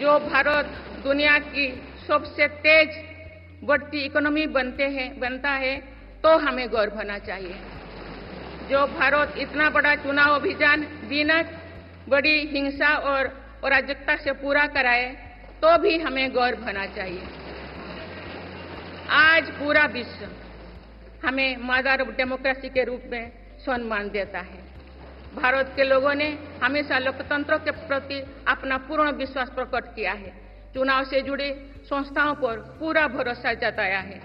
जो भारत दुनिया की सबसे तेज बढ़ती इकोनॉमी बनता है तो हमें गौरव होना चाहिए। जो भारत इतना बड़ा चुनाव अभियान बिना बड़ी हिंसा और अराजकता से पूरा कराए तो भी हमें गौरव होना चाहिए। आज पूरा विश्व हमें मदर ऑफ डेमोक्रेसी के रूप में सम्मान देता है। भारत के लोगों ने हमेशा लोकतंत्र के प्रति अपना पूर्ण विश्वास प्रकट किया है। चुनाव से जुड़ी संस्थाओं पर पूरा भरोसा जताया है।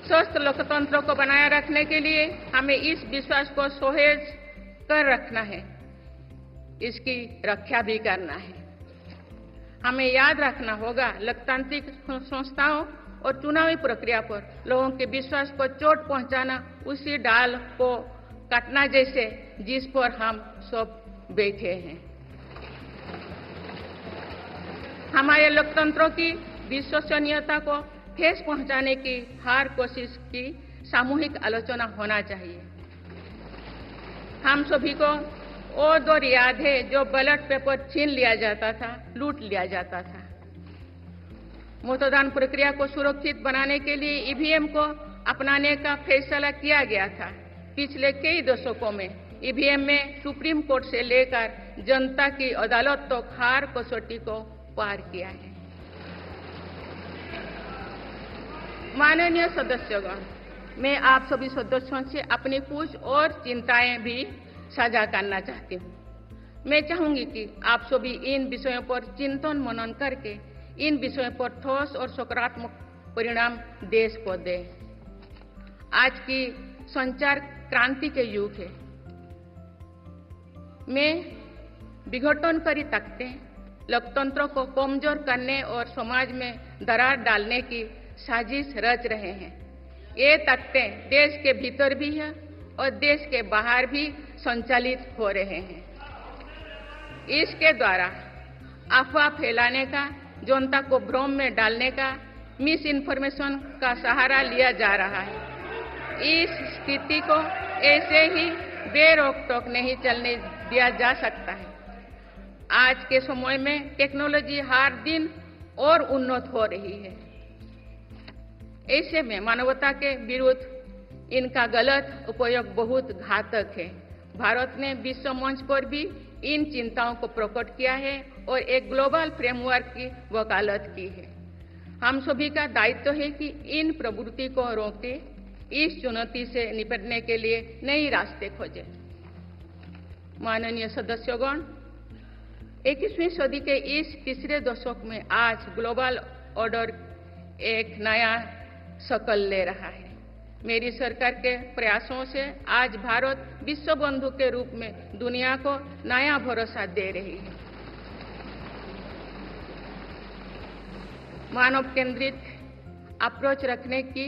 स्वस्थ लोकतंत्र को बनाए रखने के लिए हमें इस विश्वास को सुसह्य कर रखना है, इसकी रक्षा भी करना है। हमें याद रखना होगा, लोकतांत्रिक संस्थाओं और चुनावी प्रक्रिया पर लोगों के विश्वास को चोट पहुंचाना उसी डाल को काटना जैसे जिस पर हम सब बैठे हैं। हमारे लोकतंत्रों की विश्वसनीयता को ठेस पहुंचाने की हर कोशिश की सामूहिक आलोचना होना चाहिए। हम सभी को वो दौर याद है जो बैलेट पेपर छीन लिया जाता था, लूट लिया जाता था। मतदान प्रक्रिया को सुरक्षित बनाने के लिए ईवीएम को अपनाने का फैसला किया गया था। पिछले कई दशकों में ईवीएम में सुप्रीम कोर्ट से लेकर जनता की अदालत तक हर कसौटी को पार किया है। माननीय सदस्यगण, मैं आप सभी सदस्यों से अपनी कुछ और चिंताएं भी साझा करना चाहती हूँ। मैं चाहूंगी कि आप सभी इन विषयों पर चिंतन मनन करके इन विषयों पर ठोस और सकारात्मक परिणाम देश को दें। आज की संचार क्रांति के युग है में विघटनकारी ताकतें लोकतंत्र को कमजोर करने और समाज में दरार डालने की साजिश रच रहे हैं। ये ताकतें देश के भीतर भी है और देश के बाहर भी संचालित हो रहे हैं। इसके द्वारा अफवाह फैलाने का, जनता को भ्रम में डालने का, मिस इन्फॉर्मेशन का सहारा लिया जा रहा है। इस स्थिति को ऐसे ही बेरोक-टोक नहीं चलने दिया जा सकता है। आज के समय में टेक्नोलॉजी हर दिन और उन्नत हो रही है। ऐसे में मानवता के विरुद्ध इनका गलत उपयोग बहुत घातक है। भारत ने विश्व मंच पर भी इन चिंताओं को प्रकट किया है और एक ग्लोबल फ्रेमवर्क की वकालत की है। हम सभी का दायित्व है कि इन प्रवृत्ति को रोके, इस चुनौती से निपटने के लिए नए रास्ते खोजें। माननीय सदस्यगण, 21वीं सदी के इस तीसरे दशक में आज ग्लोबल ऑर्डर एक नया शक्ल ले रहा है। मेरी सरकार के प्रयासों से आज भारत विश्व बंधु के रूप में दुनिया को नया भरोसा दे रही है। मानव केंद्रित अप्रोच रखने की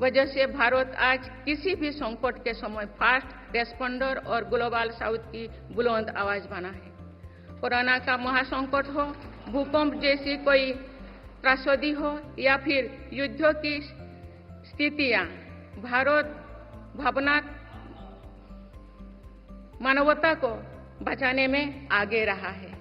वजह से भारत आज किसी भी संकट के समय फास्ट रेस्पॉन्डर और ग्लोबल साउथ की बुलंद आवाज बना है। कोरोना का महासंकट हो, भूकंप जैसी कोई त्रासदी हो या फिर युद्धों की स्थितियां, भारत भावना मानवता को बचाने में आगे रहा है।